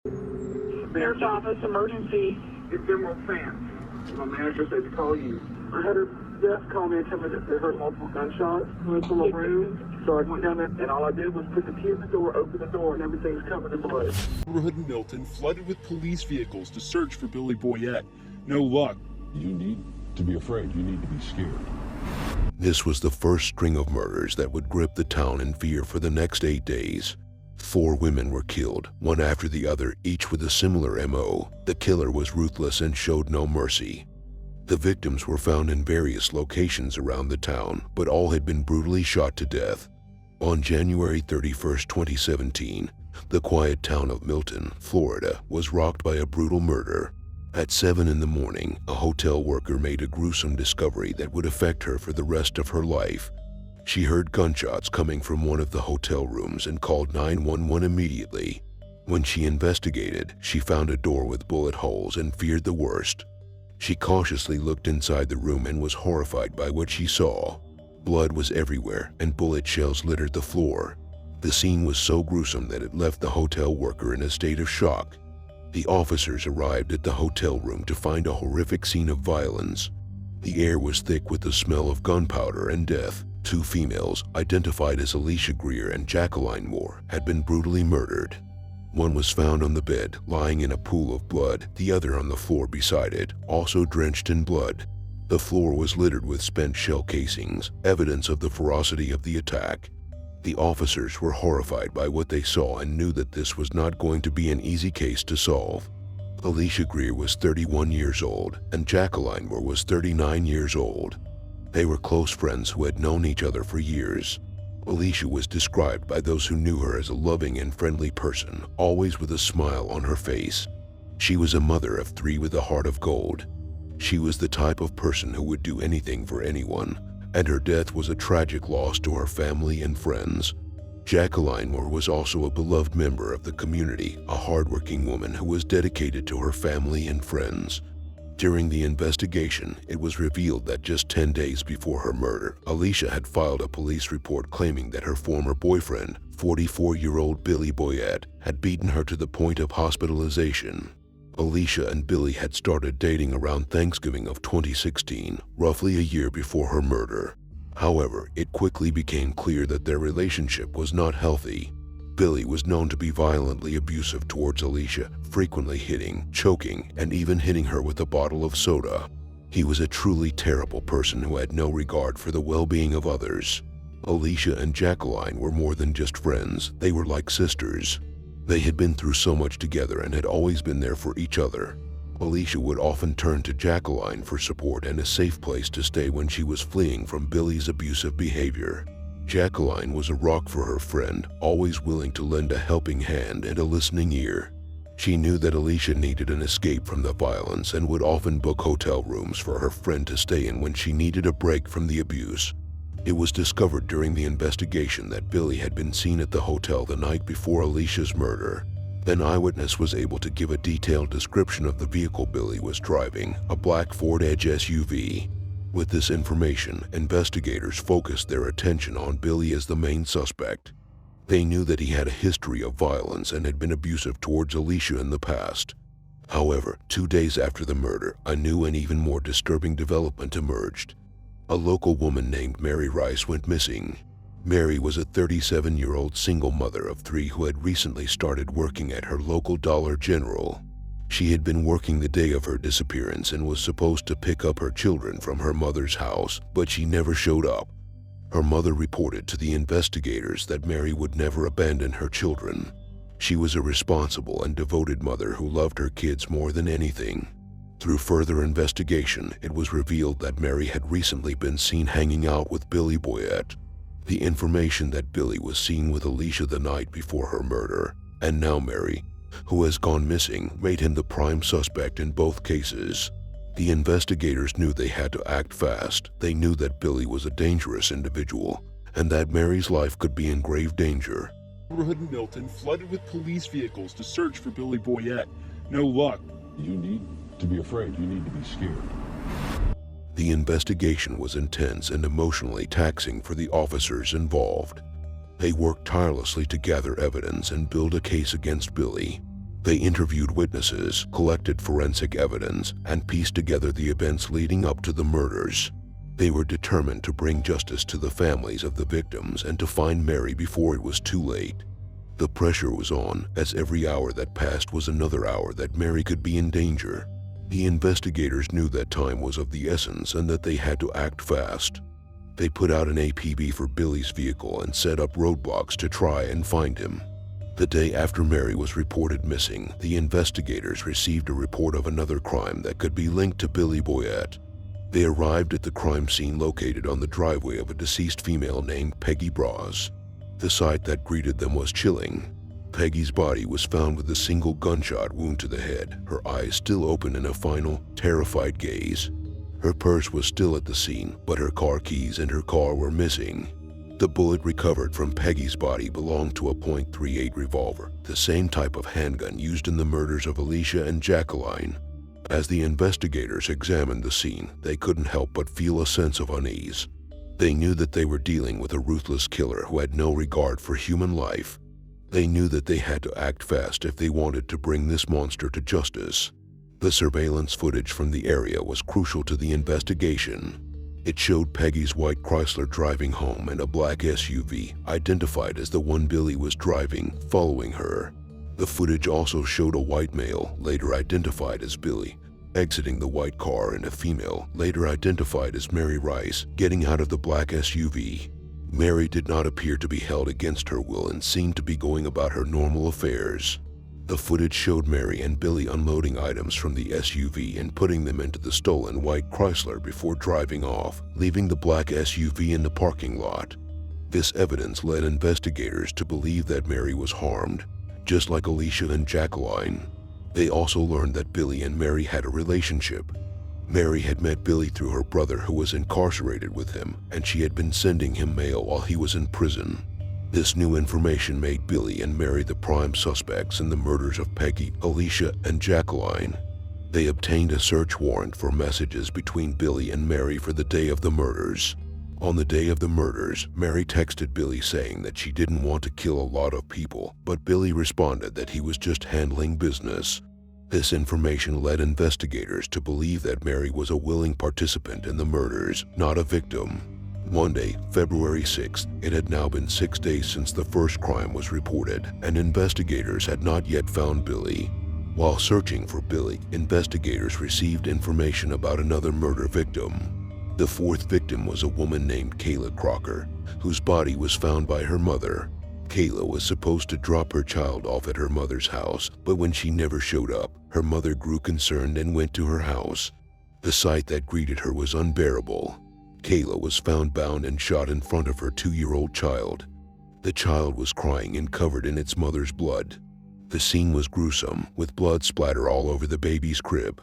Mayor's office, emergency. It's Emerald Sands. My manager said to call you. I had a desk call me and tell me that they heard multiple gunshots from a room. So I went down there and all I did was put the key in the door, open the door, and everything's covered in blood. The neighborhood in Milton flooded with police vehicles to search for Billy Boyette. No luck. You need to be afraid. You need to be scared. This was the first string of murders that would grip the town in fear for the next 8 days. 4 women were killed, one after the other, each with a similar MO. The killer was ruthless and showed no mercy. The victims were found in various locations around the town, but all had been brutally shot to death. On January 31, 2017, the quiet town of Milton, Florida, was rocked by a brutal murder. At 7 in the morning, a hotel worker made a gruesome discovery that would affect her for the rest of her life. She heard gunshots coming from one of the hotel rooms and called 911 immediately. When she investigated, she found a door with bullet holes and feared the worst. She cautiously looked inside the room and was horrified by what she saw. Blood was everywhere and bullet shells littered the floor. The scene was so gruesome that it left the hotel worker in a state of shock. The officers arrived at the hotel room to find a horrific scene of violence. The air was thick with the smell of gunpowder and death. 2 females, identified as Alicia Greer and Jacqueline Moore, had been brutally murdered. One was found on the bed, lying in a pool of blood, the other on the floor beside it, also drenched in blood. The floor was littered with spent shell casings, evidence of the ferocity of the attack. The officers were horrified by what they saw and knew that this was not going to be an easy case to solve. Alicia Greer was 31 years old, and Jacqueline Moore was 39 years old. They were close friends who had known each other for years. Alicia was described by those who knew her as a loving and friendly person, always with a smile on her face. She was a mother of 3 with a heart of gold. She was the type of person who would do anything for anyone, and her death was a tragic loss to her family and friends. Jacqueline Moore was also a beloved member of the community, a hardworking woman who was dedicated to her family and friends. During the investigation, it was revealed that just 10 days before her murder, Alicia had filed a police report claiming that her former boyfriend, 44-year-old Billy Boyette, had beaten her to the point of hospitalization. Alicia and Billy had started dating around Thanksgiving of 2016, roughly a year before her murder. However, it quickly became clear that their relationship was not healthy. Billy was known to be violently abusive towards Alicia, frequently hitting, choking, and even hitting her with a bottle of soda. He was a truly terrible person who had no regard for the well-being of others. Alicia and Jacqueline were more than just friends, they were like sisters. They had been through so much together and had always been there for each other. Alicia would often turn to Jacqueline for support and a safe place to stay when she was fleeing from Billy's abusive behavior. Jacqueline was a rock for her friend, always willing to lend a helping hand and a listening ear. She knew that Alicia needed an escape from the violence and would often book hotel rooms for her friend to stay in when she needed a break from the abuse. It was discovered during the investigation that Billy had been seen at the hotel the night before Alicia's murder. An eyewitness was able to give a detailed description of the vehicle Billy was driving, a black Ford Edge SUV. With this information, investigators focused their attention on Billy as the main suspect. They knew that he had a history of violence and had been abusive towards Alicia in the past. However, 2 days after the murder, a new and even more disturbing development emerged. A local woman named Mary Rice went missing. Mary was a 37-year-old single mother of 3 who had recently started working at her local Dollar General. She had been working the day of her disappearance and was supposed to pick up her children from her mother's house, but she never showed up. Her mother reported to the investigators that Mary would never abandon her children. She was a responsible and devoted mother who loved her kids more than anything. Through further investigation, it was revealed that Mary had recently been seen hanging out with Billy Boyette. The information that Billy was seen with Alicia the night before her murder, and now Mary, who has gone missing, made him the prime suspect in both cases. The investigators knew they had to act fast. They knew that Billy was a dangerous individual, and that Mary's life could be in grave danger. The neighborhood in Milton flooded with police vehicles to search for Billy Boyette. No luck. You need to be afraid. You need to be scared. The investigation was intense and emotionally taxing for the officers involved. They worked tirelessly to gather evidence and build a case against Billy. They interviewed witnesses, collected forensic evidence, and pieced together the events leading up to the murders. They were determined to bring justice to the families of the victims and to find Mary before it was too late. The pressure was on, as every hour that passed was another hour that Mary could be in danger. The investigators knew that time was of the essence and that they had to act fast. They put out an APB for Billy's vehicle and set up roadblocks to try and find him. The day after Mary was reported missing, the investigators received a report of another crime that could be linked to Billy Boyette. They arrived at the crime scene located on the driveway of a deceased female named Peggy Broz. The sight that greeted them was chilling. Peggy's body was found with a single gunshot wound to the head, her eyes still open in a final, terrified gaze. Her purse was still at the scene, but her car keys and her car were missing. The bullet recovered from Peggy's body belonged to a .38 revolver, the same type of handgun used in the murders of Alicia and Jacqueline. As the investigators examined the scene, they couldn't help but feel a sense of unease. They knew that they were dealing with a ruthless killer who had no regard for human life. They knew that they had to act fast if they wanted to bring this monster to justice. The surveillance footage from the area was crucial to the investigation. It showed Peggy's white Chrysler driving home and a black SUV, identified as the one Billy was driving, following her. The footage also showed a white male, later identified as Billy, exiting the white car, and a female, later identified as Mary Rice, getting out of the black SUV. Mary did not appear to be held against her will and seemed to be going about her normal affairs. The footage showed Mary and Billy unloading items from the SUV and putting them into the stolen white Chrysler before driving off, leaving the black SUV in the parking lot. This evidence led investigators to believe that Mary was harmed, just like Alicia and Jacqueline. They also learned that Billy and Mary had a relationship. Mary had met Billy through her brother who was incarcerated with him, and she had been sending him mail while he was in prison. This new information made Billy and Mary the prime suspects in the murders of Peggy, Alicia, and Jacqueline. They obtained a search warrant for messages between Billy and Mary for the day of the murders. On the day of the murders, Mary texted Billy saying that she didn't want to kill a lot of people, but Billy responded that he was just handling business. This information led investigators to believe that Mary was a willing participant in the murders, not a victim. Monday, February 6th, it had now been 6 days since the first crime was reported, and investigators had not yet found Billy. While searching for Billy, investigators received information about another murder victim. The fourth victim was a woman named Kayla Crocker, whose body was found by her mother. Kayla was supposed to drop her child off at her mother's house, but when she never showed up, her mother grew concerned and went to her house. The sight that greeted her was unbearable. Kayla was found bound and shot in front of her 2-year-old child. The child was crying and covered in its mother's blood. The scene was gruesome, with blood splatter all over the baby's crib.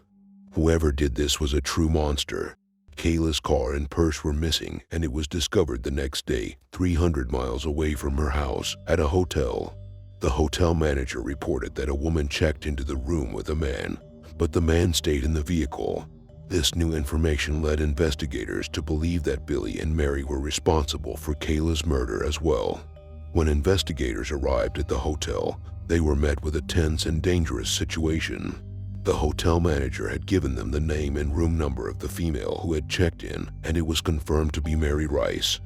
Whoever did this was a true monster. Kayla's car and purse were missing, and it was discovered the next day, 300 miles away from her house, at a hotel. The hotel manager reported that a woman checked into the room with a man, but the man stayed in the vehicle. This new information led investigators to believe that Billy and Mary were responsible for Kayla's murder as well. When investigators arrived at the hotel, they were met with a tense and dangerous situation. The hotel manager had given them the name and room number of the female who had checked in, and it was confirmed to be Mary Rice.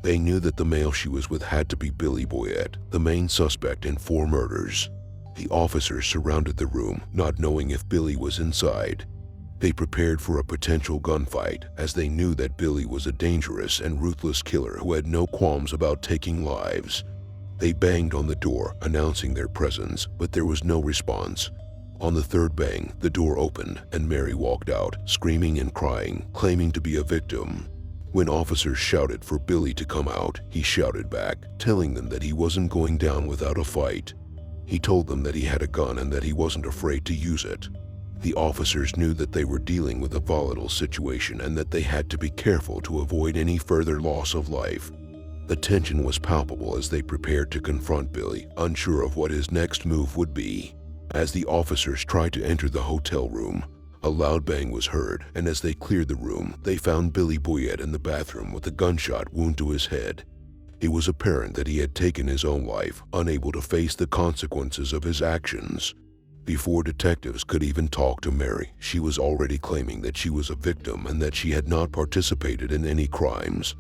They knew that the male she was with had to be Billy Boyette, the main suspect in 4 murders. The officers surrounded the room, not knowing if Billy was inside. They prepared for a potential gunfight, as they knew that Billy was a dangerous and ruthless killer who had no qualms about taking lives. They banged on the door, announcing their presence, but there was no response. On the third bang, the door opened, and Mary walked out, screaming and crying, claiming to be a victim. When officers shouted for Billy to come out, he shouted back, telling them that he wasn't going down without a fight. He told them that he had a gun and that he wasn't afraid to use it. The officers knew that they were dealing with a volatile situation and that they had to be careful to avoid any further loss of life. The tension was palpable as they prepared to confront Billy, unsure of what his next move would be. As the officers tried to enter the hotel room, a loud bang was heard, and as they cleared the room, they found Billy Boyette in the bathroom with a gunshot wound to his head. It was apparent that he had taken his own life, unable to face the consequences of his actions. Before detectives could even talk to Mary, she was already claiming that she was a victim and that she had not participated in any crimes.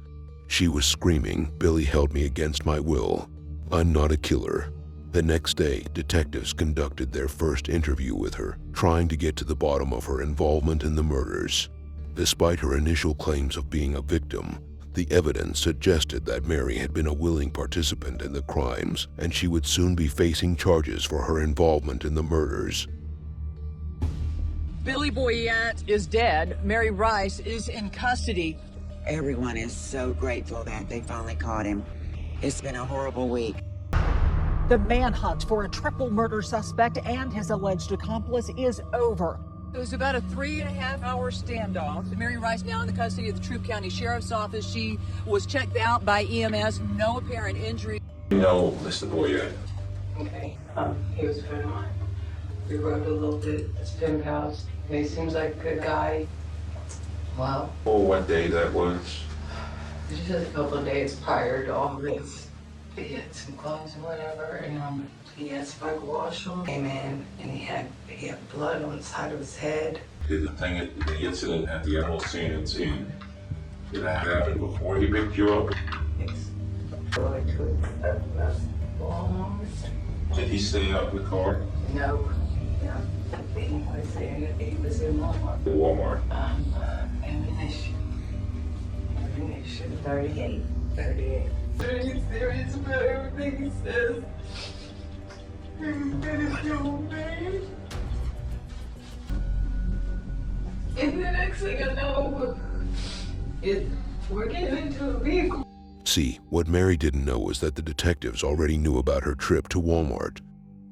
She was screaming, "Billy held me against my will. I'm not a killer." The next day, detectives conducted their first interview with her, trying to get to the bottom of her involvement in the murders. Despite her initial claims of being a victim, the evidence suggested that Mary had been a willing participant in the crimes, and she would soon be facing charges for her involvement in the murders. Billy Boyette is dead. Mary Rice is in custody. Everyone is so grateful that they finally caught him. It's been a horrible week. The manhunt for a triple murder suspect and his alleged accomplice is over. It was about a 3.5-hour standoff. Mary Rice now in the custody of the Troup County Sheriff's Office. She was checked out by EMS, no apparent injury. You know, Mr. Boyette. Okay, he was a friend of mine. We rode a little bit, it's pen pals. He seems like a good guy. Wow. Oh, what day that was? Just a couple of days prior to all this. He had some clothes and whatever, and he asked if I could wash them. Came in, and he had blood on the side of his head. Did the incident at the Emerald CNC, did that happen before he picked you up? Yes. So I took Did he stay up in the car? No. Yeah. He was in Walmart. Walmart. Ammunition. 38. Very serious about everything he says. He's gonna kill me. And the next thing I know, we're getting into a vehicle. See, what Mary didn't know was that the detectives already knew about her trip to Walmart.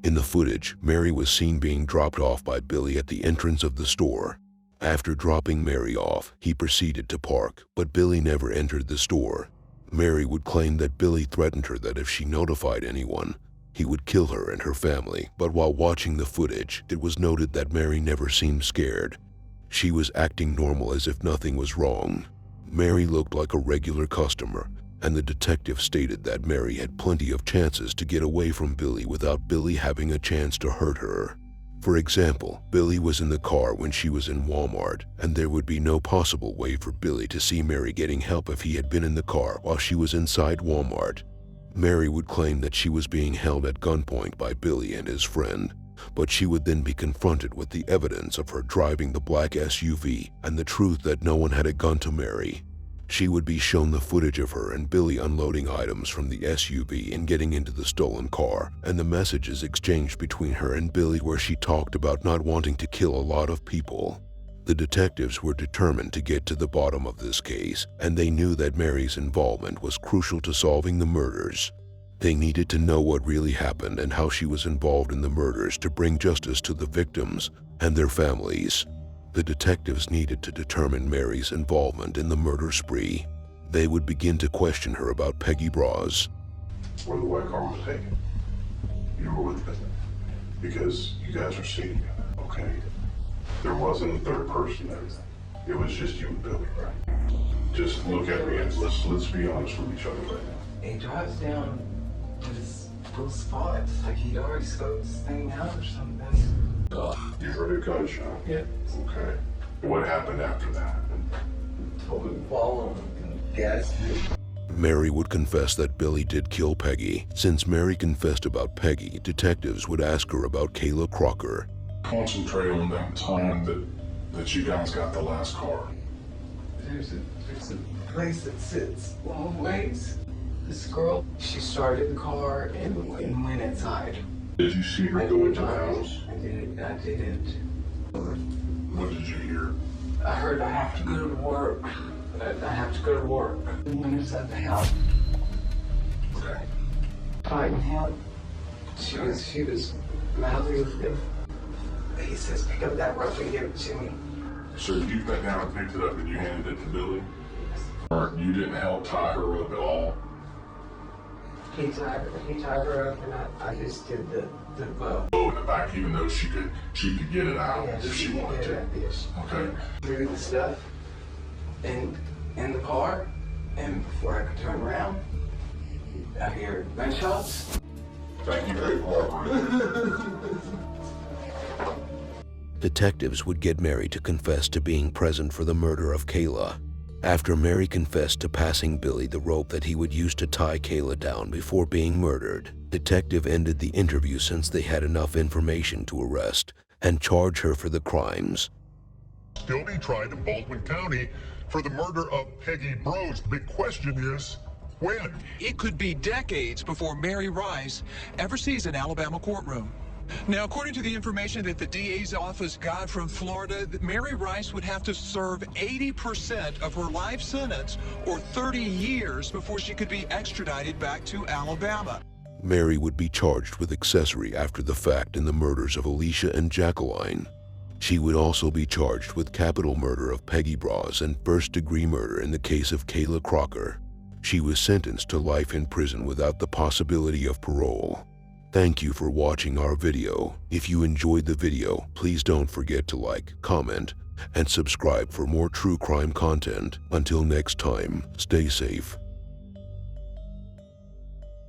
In the footage, Mary was seen being dropped off by Billy at the entrance of the store. After dropping Mary off, he proceeded to park, but Billy never entered the store. Mary would claim that Billy threatened her that if she notified anyone, he would kill her and her family, but while watching the footage, it was noted that Mary never seemed scared. She was acting normal as if nothing was wrong. Mary looked like a regular customer, and the detective stated that Mary had plenty of chances to get away from Billy without Billy having a chance to hurt her. For example, Billy was in the car when she was in Walmart, and there would be no possible way for Billy to see Mary getting help if he had been in the car while she was inside Walmart. Mary would claim that she was being held at gunpoint by Billy and his friend, but she would then be confronted with the evidence of her driving the black SUV and the truth that no one had a gun to Mary. She would be shown the footage of her and Billy unloading items from the SUV and getting into the stolen car, and the messages exchanged between her and Billy where she talked about not wanting to kill a lot of people. The detectives were determined to get to the bottom of this case, and they knew that Mary's involvement was crucial to solving the murders. They needed to know what really happened and how she was involved in the murders to bring justice to the victims and their families. The detectives needed to determine Mary's involvement in the murder spree. They would begin to question her about Peggy Broz. Where the white car was taken, you were with them because you guys are sitting together, okay? There wasn't a third person there. It was just you and Billy, right? Just look at me and let's be honest with each other right now. He drives down to this little spot. It's like he'd already scoped this thing out or something. You heard a gunshot? Yeah. Okay. What happened after that? Told him to follow him and gas me. Mary would confess that Billy did kill Peggy. Since Mary confessed about Peggy, detectives would ask her about Kayla Crocker. Concentrate on that time that you guys got the last car. There's a place that sits long ways. This girl, she started the car and went inside. Did you see her go into the house? I didn't. What did you hear? I heard I have to go to work. I have to go to work. When it's at the house. Okay. Fighting him. She was mouthy with him. He says, pick up that rope and give it to me. So you bent down and picked it up and you handed it to Billy? Or you didn't help tie her up at all? He tied her up and I just did the bow. Oh, in the back, even though she could get it out Yeah, if she wanted to. Yes. Okay. Threw the stuff in the car, and before I could turn around, I hear gunshots. Thank you very much. Detectives would get Mary to confess to being present for the murder of Kayla. After Mary confessed to passing Billy the rope that he would use to tie Kayla down before being murdered, Detective ended the interview since they had enough information to arrest and charge her for the crimes. Still be tried in Baldwin County for the murder of Peggy Broz. The big question is, when? It could be decades before Mary Rice ever sees an Alabama courtroom. Now, according to the information that the DA's office got from Florida, Mary Rice would have to serve 80% of her life sentence, or 30 years, before she could be extradited back to Alabama. Mary would be charged with accessory after the fact in the murders of Alicia and Jacqueline. She would also be charged with capital murder of Peggy Broz and first-degree murder in the case of Kayla Crocker. She was sentenced to life in prison without the possibility of parole. Thank you for watching our video. If you enjoyed the video, please don't forget to like, comment, and subscribe for more true crime content. Until next time, stay safe.